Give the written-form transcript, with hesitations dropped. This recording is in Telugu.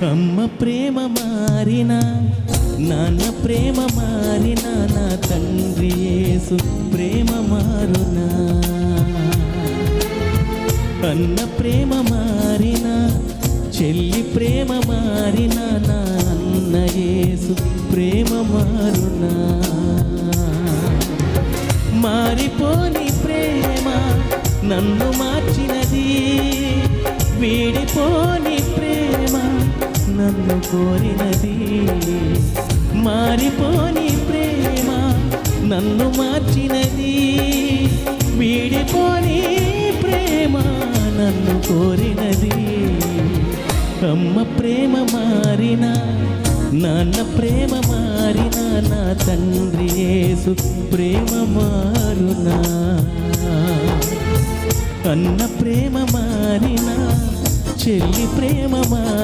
అమ్మ ప్రేమ మారినా, నాన్న ప్రేమ మారినా, నా తండ్రి యేసు ప్రేమ మారునా. అన్న ప్రేమ మారినా, చెల్లి ప్రేమ మారినా, నా అన్న యేసు ప్రేమ మారునా. మారిపోని ప్రేమ నన్ను మార్చినది, వీడిపోని ప్రేమ నన్ను కోరినది. మారిపోని ప్రేమ నన్ను మార్చినది, వీడిపోని ప్రేమ నన్ను కోరినది. అమ్మ ప్రేమ మారినా, నాన్న ప్రేమ మారినా, నా తండ్రి యేసు ప్రేమ మారునా. అన్న ప్రేమ మారినా, చెల్లి ప్రేమ మారినా,